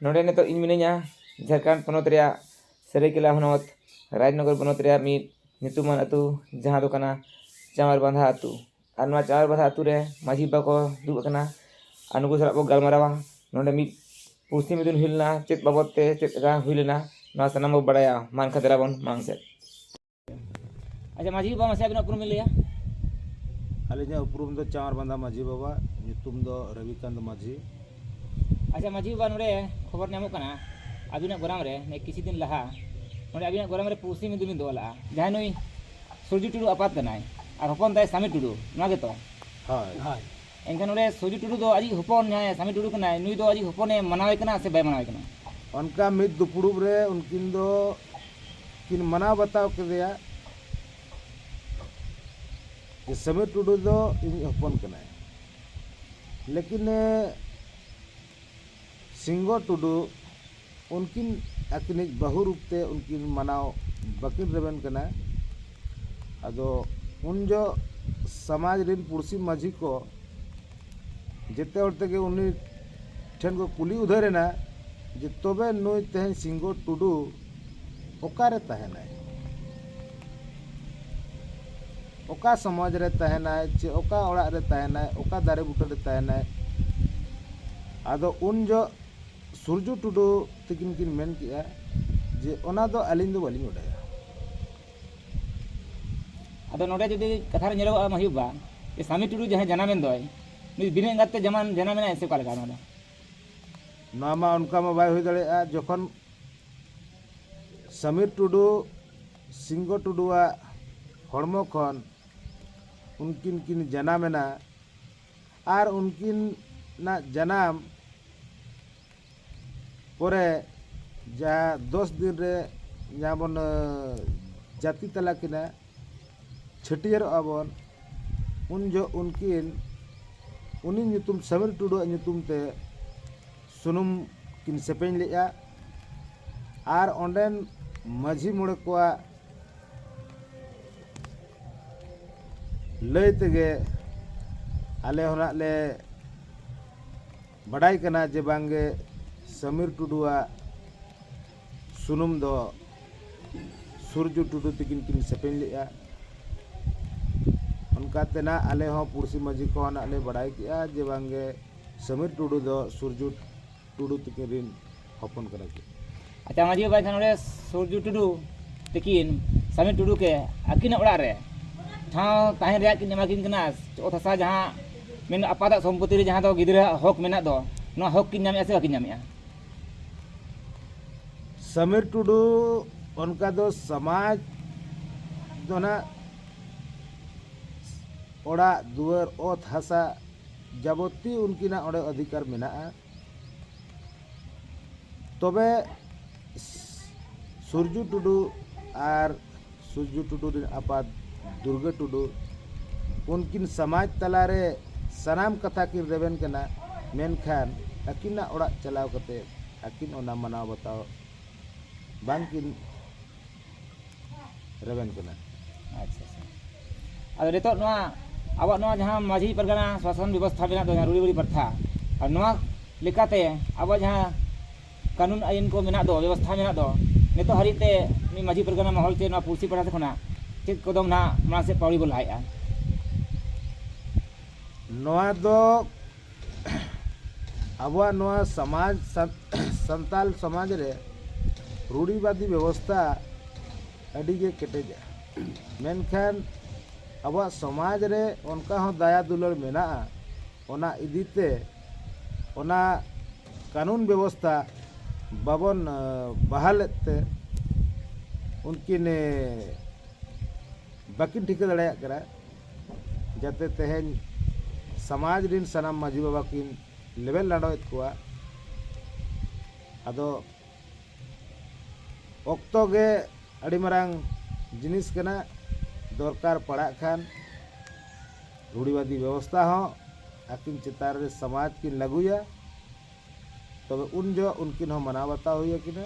नोडे नितो इन मिनिया झारखंड पनोत रे सरायकेला हनोत राजनगर पनोत रे मी नितुमान अतु जहां दो कना चावर बांधा अतु और नवा चावर बांधा अतु रे माझी बाको दुब कना अनुगु सरा को गलमारावा नोडे मी पुस्ती मिदुन हिलना चेत बाबत ते चेत गा हुइलना नवा सनाम बो बड़ाया मान खतरा बन मांग से। अच्छा माझी बाबा से अपना उपरुम मिलिया अलिया उपरुम दो चावर बांधा माझी बाबा नितुम दो रविकांत माझी। अच्छा माझी बाबा नोडे खबर नामो कना अबिना गोराम रे ने किसी दिन लहा नोडे अबिना गोराम रे पुस्ती मिदुन दोला जहां नई सूर्य टुडू अपात कनाय और हपन दाय सामी टुडू ना गे तो हाय हाय एनखान नोडे सूर्य टुडू दो आजी हपन न्याय सामी टुडू कनाय नुई दो आजी हपने मनावे कना से बाय मनावे कना उनका मिद दुपुड़ुब रे उनकिन दो किन मना बताओ के दिया कि समीर टुडू दो इन हपन कनाय लेकिन सिंगो टुडू उनकिन अकिनिज बहु रूप ते उनकिन मनाओ बकिन रेबन कना अदो उन जो समाज रिन पुरसी माझी को जेते और तक उन्नी ठेन को कुली उधरे ना जे तबे नुई तेहन सिंगो टुडू ओकारे तहनाय ओका समाज रे तहनाय चे ओका ओड़ा रे तहनाय ओका दारे बुटा रे तहनाय आदो उन जो सूर्य टुडू तकिन किन मेन किया जे ओना दो अलिंग दो बालिंग उड़ाया अदो नोडे जदि कथा रे नेलो महिबा ए सामी टुडू जहां जनामेन दोय नुई बिने गाते जमान जनामेन ऐसे काल का नोडे नामा उनका मा बाय होई दड़ेया जखन समीर टुडू सिंगो टुडूआ हड़मो खन उनकिन किन जनामेना आर उनकिन ना जनाम परे जा 10 दिन रे जाबन जाति तला किना छटियर आबन उन जो उनकिन उनी ᱧᱩᱛᱩᱢ समीर टुडू ᱧᱩᱛᱩᱢ ते सुनुम किन सेपेñ लेया आर ओंडेन माझी मुड़े कोआ लय तेगे आले होना ले बड़ाई कना जे बांगे समीर टुडूआ सुनुम दो सूर्य टुडू तकिन किन सेपेñ लेया उनका तेना आले हो पुरसी माझी को ना ले बड़ाई किया जे बांगे समीर टुडू दो सूर्य टुडू तकिन रिन हपन करा के। अच्छा माझी बाबा खान सूर्य टुडू तकिन सामी टुडू के अकिन ओड़ा रे ठाव ताहेन रे किन एमाकिन कना ओथसा जहां मेन अपादा संपत्ति रे जहां दो गिदरा हक मेना दो नो हक किन नामे से बाकिन नामे समीर टुडू उनका दो समाज दो ना ओड़ा दुआर ओत हसा जाबती उनकिना ओडे अधिकार मेना तबे सूर्य टुडू और सूर्य टुडू रे आपाद दुर्गा टुडू उनकिन समाज तलारे सनाम कथा किन रेबेन कना मेनखान अकिना ओड़ा चलाव कते अकिन ओना मनाव बताओ बांकिन रेबेन कना। अच्छा अदो रेतो नवा अब नवा जहां माझी परगना शासन व्यवस्था बिना दो रूढ़ी बड़ी प्रथा और नवा लेकाते अब जहां कानून आईन को मेना दो व्यवस्था मेना दो नितो हरिते नि माझी परगना माहौल ते नवा पुरसी पढ़ा से खना चेत कदम ना मा से पावड़ी बोलाया नवा दो अब नवा समाज संताल समाज रे रूढ़ीवादी व्यवस्था अडिगे केटेजा मेनखान अब समाज रे उनका हो दया दुलर मेना ओना इदीते ओना कानून व्यवस्था बाबन बहालते उनकिन बाकिन ठिका दड़ाया करा जाते तेहेन समाज रिन सनाम माझी बाबा किन लेवल लाडोत कोआ अदो ऑक्तो गे अड़ी मरांग जिनिस कना दरकार पड़ा खान रूढ़ीवादी व्यवस्था हो आकिन चितार रे समाज किन लगुया तबे उन जो उनकिन हो मना बता हुई कि ना।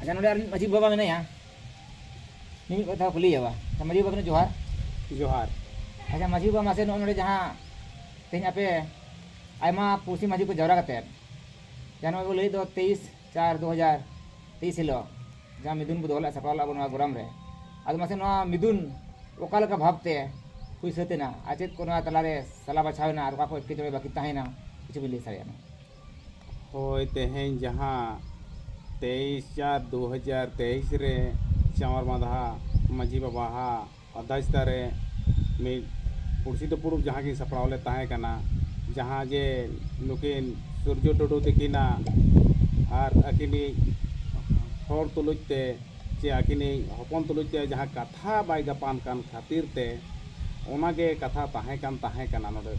अच्छा नोडे माझी बाबा मेना निमित कथा कुली जावा माजी बाबा जोहार जोहार अच्छा माजी बाबा मासे नोडे जहां तेज आपे आयमा पुसी माजी को जवरा कते जानो को लई दो 23/4/2023 हिलो जहां मिदुन बुदोला सपाला बन गोराम रे आज मासे नो मिदुन ओकाल का भाबते हुई सतेना आचेत को तलारे सला बछावना और का को एटके बाकी ताहेना किछु बिले सारियाना होय तेहें जहाँ 23/4/2023 रे चावर बांधा माजी बाबा अध्यक्षता रे मी पुरसी दुपुरुब जहाँ की सपड़ावले ताहे कना जहाँ जे नुकिन सूर्य टुडू तकिना और अकिनी हर तुलुजते चे अकिनी हपन तुलुजते जहाँ कथा बाय गपान कान खातिर ते ओनागे कथा ताहे कना नोडे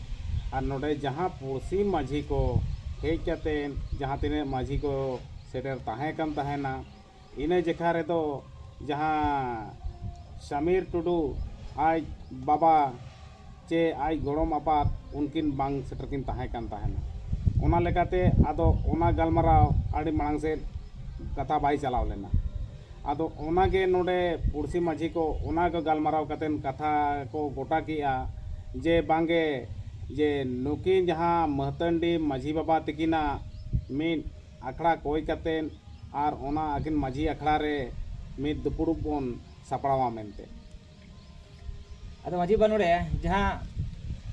और नोडे जहाँ पुरसी माझी को हेज कते जहाँ तिने माझी को सेटर ताहे कन ताहेना इने जेखा रे तो जहाँ समीर टुडू आज बाबा चे आज गोड़म आपात उनकिन बांग सेटर किन ताहे कन ताहेना ओना लेकाते आदो ओना गलमाराव आड़ी मांग से कथा बाई चलाव लेना आदो ओना के नोडे पुरसी माझी को ओना को गलमाराव कतेन कथा को गोटा किया जे बांगे जे नुकिन जहाँ महतंडी माझी बाबा तकिना मिन अखड़ा कोई कतेन और ओना आकिन माझी अखड़ा रे मिद दुपुरुब बोन सपड़ावा मेनते अतो माजी बाबा नोडे जहां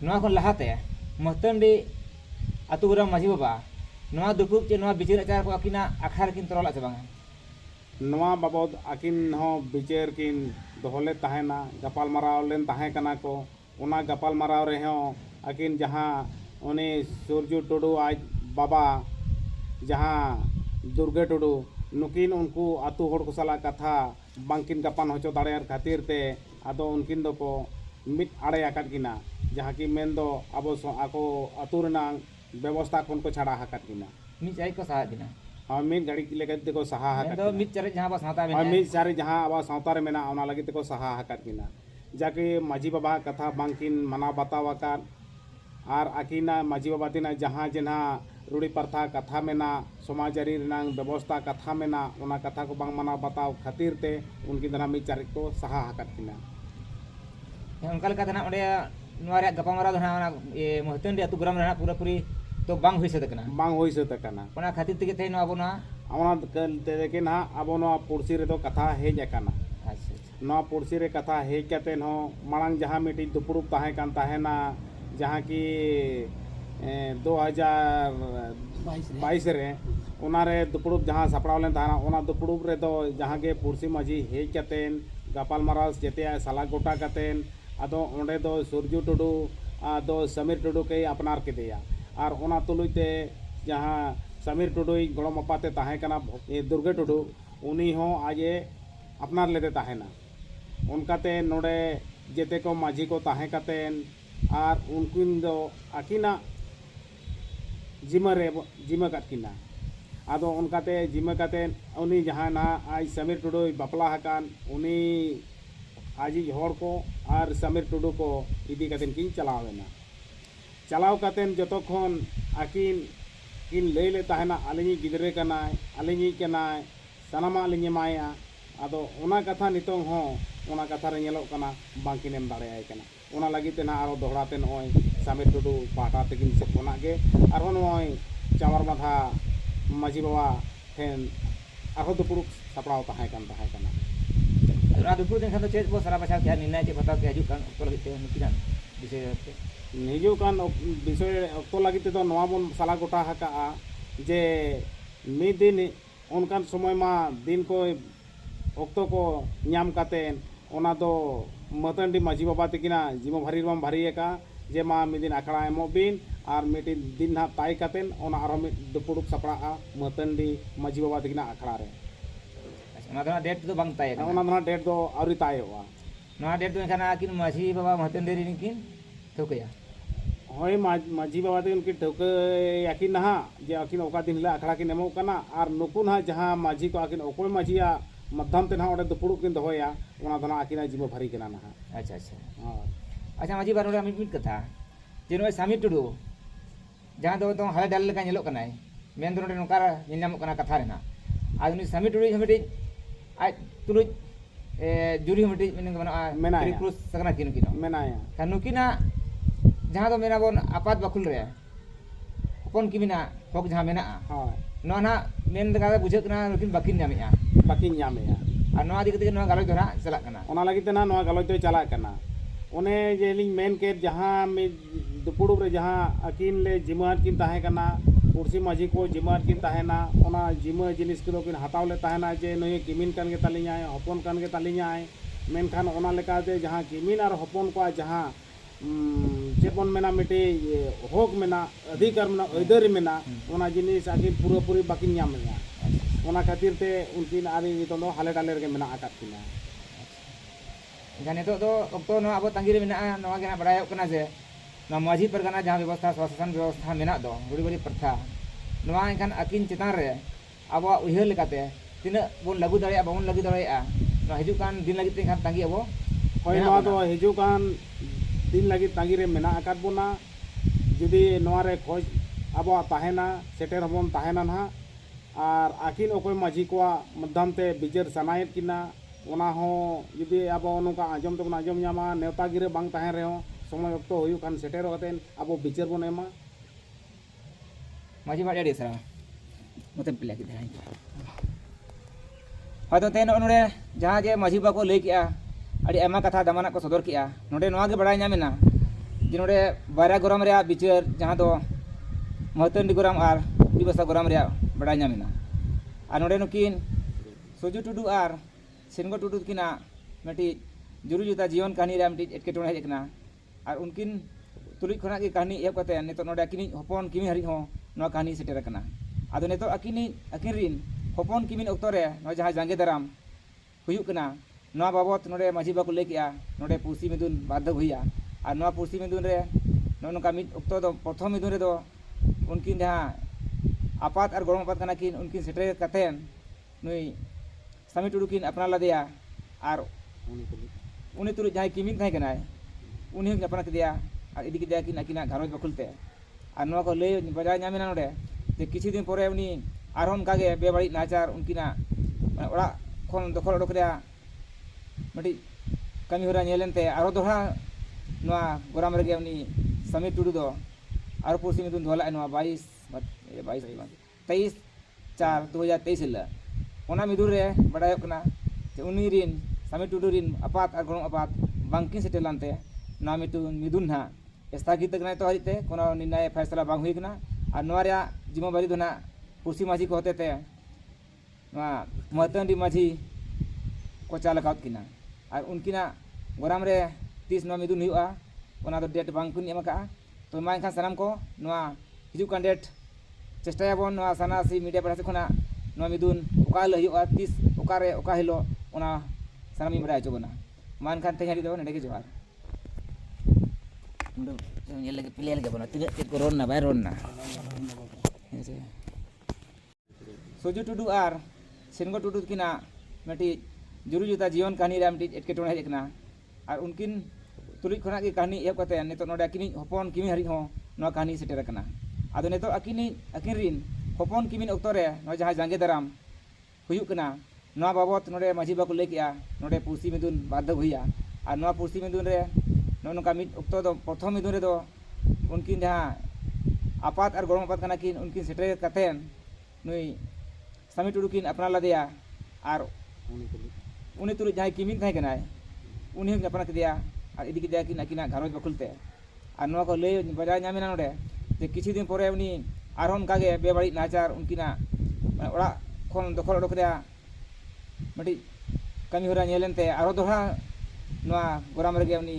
नोआ को लहाते महतंडी अतु गोराम माजी बाबा नोआ दुपुरुब चे नोआ बिचार आचार को अकिना अखार किन तरोला से बांगा नवा बाबद आकिन हो बिचार किन दोहले ताहेना गपाल मराव लेन ताहे कना को ओना गपाल मराव रे हो आकिन जहाँ उनी सूर्य टुडू आज बाबा जहाँ दुर्गे टुडू नुकिन उनको आतु होड़ को सला कथा बांकिन गपान होचो दाड़ेयार खातिर ते आदो उनकिन दो को मिट आड़े आकाट किना जहाँ की मेन दो अब आको आतु रेनांग व्यवस्था कोन को छाड़ा हाकाट किना मिट चाय को सहा दिना हाँ मिट गाड़ी लेके देखो सहा हाकाट तो मिट चारे जहां बा साता में और मिट चारे जहाँ अब सावता रे मेना ओना लगी देखो सहा हाकाट किना जाके माझी बाबा कथा बांकिन मना बतावाकान और आकिना माझी बाबा तिना जहाँ जना रूढ़ी प्रथा कथा मेना समाजारी रेनांग व्यवस्था कथा मेना ओना कथा को बांग मना बताव खातिर ते उनकी दना मिट चारे को सहा हाकाट किना उनका लेका तना ओडे नोआ रे गपा मारा दना ए महतंडी अतु गोराम रेना पूरा पूरी तो बांग हुई सते कना बांग होई सते कना ओना खातिर तेगे थे नोआ बोना ओना ते के ना अब नोआ पुरसी रे तो कथा हेज अकाना अच्छा नोआ पुरसी रे कथा हेज कते हो मांग जहाँ मिटी दुपुरुब ताहे कान ताहेना जहाँ की 2022 रे ओना रे दुपुरुब जहाँ सपड़ाव लेन ताना ओना दुपुरुब रे तो जहाँ के पुरसी माझी हेज कतेन गपाल माराव जेते सला गोटा कतेन आदो ओंडे दो सूर्य टुडू आदो समीर टुडू के अपनार केदेया और ओना तुलुते जहाँ समीर टुडू गोड़म अपाते ताहे कना दुर्गे टुडू उनी हो आजे अपनार लेते ताहेना उनकाते नोडे जेते को माझी को ताहे कतेन और उनकिन दो आकिना जिमा काटकिना आदो उनकाते जिमा काते उनी जहाँ ना आज समीर टुडू बापला हकान उनी आजी हड़ को और समीर टुडू को इदी कातेन किन चलावेना चलाव कातेन जतोखन आकिन किन लई ले ताहेना आलिनी गिदरे कनाय आलिनी कनाय सनामा आलिनी माया आदो ओना कथा नितों हो ओना कथा रे नेलो कना बांकिन एम दाड़े आय कना ओना लगी ते ना आरो दोहराते नय समीर टुडू पाटा तकिन से कोना गे आरो नय चावर माथा माझी बाबा ठेन आरो दुपुरुब सपड़ाव ताहे कना ओना दुपुरुब देन खान तो चेत बो सारा बछा के निर्णय चे बताव के हजू कान तो लगी ते नुकिनान विषय पे निजो कान विषय तो लगी ते तो नवा बन साला गोटा हका जे मी दिन उनकान समय मा दिन को ऑक्टो को नाम कातेन ओना दो मतंडी माझी बाबा तकिना जिमो भारी बम भारी का जे मा मिदिन आखड़ा एमो बिन और मिटी दिन ना ताई कातेन ओना आरो मिट दुपुरुब सपड़ा मतंडी माझी बाबा तकिना आखड़ा रे अच्छा ओना दना डेट तो बांग ताय ओना दना डेट दो आउरी तायवा नोआ डेट तो खाना किन माझी बाबा महतंडी रे किन थोकया होय माझी बाबा तकिन की ठोके याकिन ना जे आकिन ओका दिन ले आखड़ा किन एमो कना और नुकुन हा जहां माझी को आकिन ओकोय माझिया मध्यम ते ना ओडे दुपुरुब किन दोया ओना दना आकिना जिमो भारी कना ना अच्छा अच्छा हां अच्छा माझी बार नोडे मिट कथा जे नोय सामी टुडू जहां दो तो हाले डाल लेका नेलो कनाय मेन दो नोडे नोकार निनाम कना कथा रेना आज उनी सामी टुडू हमेटी आज तुलुज जुरी मिट्टी मेनाया। क्रिक्रुस सकना किन किनो मेनाया kan nukina jahan do mena bon apat bakul re hopon kimina hok jahan mena ᱦᱳᱭ no na men da bujheuk kana nukin bakin nyamea ᱵᱟᱹᱠᱤᱱ ᱧᱟᱢᱮᱜᱼᱟ ar no adi kete no galoj do na salak kana ᱚᱱᱟ ᱞᱟᱹᱜᱤᱫ ᱛᱮ ᱱᱟᱦᱟᱜ ᱱᱚᱣᱟ ᱜᱟᱞᱚᱪ ᱫᱚ ᱪᱟᱞᱟᱜ ᱠᱟᱱᱟ ᱚᱱᱮ ᱡᱮᱞᱤᱧ ᱢᱮᱱ ᱠᱮᱫ ᱡᱟᱦᱟᱸ ᱢᱤᱫ ᱫᱩᱯᱲᱩᱵ ᱨᱮ ᱡᱟᱦᱟᱸ ᱟᱹᱠᱤᱱ ᱞᱮ ᱡᱤᱢᱟᱹᱛ ᱠᱤᱱ ᱛᱟᱦᱮᱸ ᱠᱟᱱᱟ ᱯᱩᱲᱥᱤ ᱢᱟᱹᱡᱷᱤ ᱠᱚ ᱡᱤᱢᱟᱹᱛ ᱠᱤᱱ ᱛᱟᱦᱮᱱᱟ ᱚᱱᱟ ᱡᱤᱢᱟᱹ ᱡᱤᱱᱤᱥ ᱠᱚᱫᱚ ᱠᱤᱱ ᱦᱟᱛᱟᱣ ᱞᱮ ᱛᱟᱦᱮᱱᱟ ᱡᱮ ᱱᱩᱭ ᱠᱤᱢᱤᱱ ᱠᱟᱱ ᱜᱮ ᱛᱟᱹᱞᱤᱧᱟᱭ ᱦᱚᱯᱚᱱ ᱠᱟᱱ ᱜᱮ ᱛᱟᱹᱞᱤᱧᱟᱭ ᱢᱮᱱᱠᱷᱟन ᱚᱱᱟ ᱞᱮᱠᱟᱛᱮ ᱡᱟᱦᱟᱸ ᱠᱤᱢᱤᱱ ᱟᱨ ᱦᱚᱯᱚᱱ ᱠᱚᱣᱟᱜ ᱡᱟᱦᱟᱸ ᱪᱮᱫ ᱵᱚᱱ ᱢᱮᱱᱟ ᱢᱤᱫᱴᱤᱡ ᱦᱚᱠ ᱢᱮᱱᱟᱜ ᱚᱫᱷᱤᱠᱟᱨ ᱢᱮᱱᱟᱜ ᱟᱹᱭᱫᱟᱹᱨᱤ ᱢᱮᱱᱟᱜ ᱚᱱᱟ ᱡᱤᱱᱤᱥ ᱟᱹᱠᱤᱱ ᱯᱩᱨᱟᱹᱯᱩᱨᱤ ᱵᱟᱹᱠᱤᱱ ᱧᱟᱢᱮᱜᱼᱟ ᱚᱱᱟ ᱠᱷᱟᱹᱛᱤᱨ ᱛᱮ ᱩᱱᱠᱤᱱ ᱟᱹᱰᱤ ᱱᱤᱛᱚᱜ ᱫᱚ ᱦᱟᱞᱮ ᱰᱟᱞᱮ ᱨᱮᱜᱮ ᱢᱮᱱᱟᱜ ᱟᱠᱟᱫ ᱠᱤᱱᱟ jan itu do okto no abo tanggiri mena no ge na badayok kana je no maji pergana jahan ବ୍ୟବস্থা swasasan ବ୍ୟବস্থা mena do buri buri pertha no enkan akin chetan re abo uihar lekate tina bon lagu dareya babon lagu dareya no hijuk kan din lagi te kan tangi abo ᱦᱳᱭ ᱱᱚᱣᱟ ᱫᱚ ᱦᱤᱡᱩᱜ ᱠᱟᱱ ᱫᱤᱱ ᱞᱟᱹᱜᱤᱫ ᱛᱟᱺᱜᱤ ᱨᱮ ᱢᱮᱱᱟᱜ ᱟᱠᱟᱫ ᱵᱚᱱᱟ ᱡᱩᱫᱤ ᱱᱚᱣᱟ ᱨᱮ ᱠᱷᱚᱡ ᱟᱵᱚᱣᱟᱜ ᱛᱟᱦᱮᱱᱟ ᱥᱮᱴᱮᱨ ᱦᱚᱸᱵᱚᱱ ᱛᱟᱦᱮᱱᱟ ᱱᱟᱦᱟᱜ ᱟᱨ ᱟᱹᱠᱤᱱ ᱚᱠᱚᱭ ᱢᱟᱹᱡᱷᱤ ᱠᱚᱣᱟᱜ ᱢᱟᱫᱽᱫᱷᱚᱢ ᱛᱮ ᱵᱤᱪᱟᱹᱨ ᱥᱟᱱᱟᱭᱮᱫ ᱠᱤᱱᱟ ᱚᱱᱟ ᱦᱚᱸ ᱡᱩᱫᱤ ᱟᱵᱚ ᱱᱚᱝᱠᱟ ᱟᱸᱡᱚᱢ ᱛᱮᱵᱚᱱ ᱟᱸᱡᱚᱢ ᱧᱟᱢᱟ ᱱᱮᱣᱛᱟ ᱜᱤᱨᱟᱹ ᱵᱟᱝ ᱛᱟᱦᱮᱱ ᱨᱮᱦᱚᱸ সময় অক্ত ᱦᱩᱭᱩᱜ ᱠᱟᱱ ᱥᱮᱴᱮᱨᱚᱜ ᱠᱟᱛᱮ ᱟᱵᱚ ᱵᱤᱪᱟᱹᱨ ᱵᱚᱱ ᱮᱢᱟ maji ba dia sara mate pilih kita hai hoyto te no nore jahan je maji ba ko lei kia adi ema katha damana ko sodor kia node noa ge badai nyamena je node bara goram rea bichar jahan do mahatan di goram ar di basa goram rea badai nyamena ar node nukin soju tudu ar sengo tudu kina meti juru juta jion kahani rea meti etketone hej kana ar unkin tulik khona ge kahani ehab kate nito node akini hopon kimi hari ho no kahani seter kana ado nito akin rin hopon kimin okto re no jahan jange daram huyuk kana no babot node maji ba ko lei kia node pusi medun badhak huia ar no pusi medun re no no kamit okto do prothom medun re do unkin jahan apat ar gorom apat kana kin unkin seter katen nui sami tudukin apna ladeya ar uni turu jahan kimin thai kana uni hok apna kedia ar idi kedia kin akina gharoj bakulte ar no ko lei bajai nyamena node je kichi din pore uni arhon kage bebari nachar unkina ora kon dokhol odok rea mati kami hora nyelente aro doha noa goram rege uni sami tudu do aro pursi midun dhola noa 23 4 2023 hila ona midur re badayok kana je uni rin sami tudu rin apat ar gorom apat bangkin setelante noa midun ha स्थगित करना तो हरिते कोनो निर्णय फैसला बांग हुई कना और नोआ रे जिम्मेदारी दो ना पुरसी माझी को होते थे महतंडी माझी को चालकात किना और उनकिना गोराम रे 30 नोआ मिदुन हुआ ओना दो डेट बांग कुन एमका तो मा एनखान सानाम को नोआ हिजु कान डेट चेष्टाया बोन नोआ सानासी मीडिया पर खना नोआ मिदुन ओका ल हुआ 30 ओका रे ओका हिलो ओना सानामी बडाय चोबना मा एनखान ते हरि दो नेडे के जोहार nyel lagi pilih lagi bono tidak tit corona bay ronna soju tudu ar sengo tudu kina meti juru juta jion kahani ram tit etketone hej kana ar unkin tulik khona ge kahani ehab kate nito node akini hopon kimi hari ho no kahani seter kana ado nito akin rin hopon kimin okto re no jahan jange daram huyuk kana no babot node maji ba ko lei kia node pusi medun badhak huia ar no pusi medun re no no kamit okto do prothom medun re do unkin jahan apat ar gorom apat kana kin unkin seter katen nui sami tudukin apna ladeya ar uni turu jahan kimin thai kana uni hok apna kedia ar idi kedia kin akina gharoj bakulte ar no ko lei bajai nyamena node je kichi din pore uni arhon kage bebari nachar unkina ora kon dokhol odok rea mati kami hora nyelente aro doha noa goram rege uni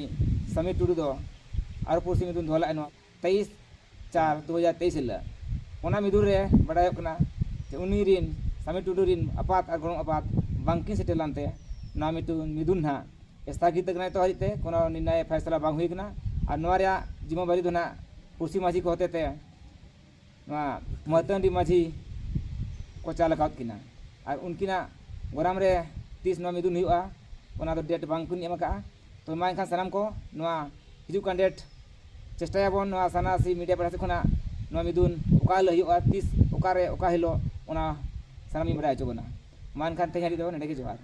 sami tudu do aro pursi midun dhola no 23 4 2023 hila ona midur re badayok kana je uni rin sami tudu rin apat ar gorom apat bangkin setelante na midun ha स्थगित करना तो हरिते कोनो निर्णय फैसला बांग हुई कना और नोआ रे जिम्मेदारी दो ना पुरसी माझी को होते थे महतंडी माझी को चालकात किना और उनकिना गोराम रे 30 नोआ मिदुन हुआ ओना दो डेट बांग कुन एमका तो मा एनखान सानाम को नोआ हिजु कान डेट चेष्टाया बोन नोआ सानासी मीडिया पर खना नोआ मिदुन ओका ल हुआ 30 ओका रे ओका हिलो ओना सानामी बडाय चोबना मा एनखान ते हरि दो नेडे के जोहार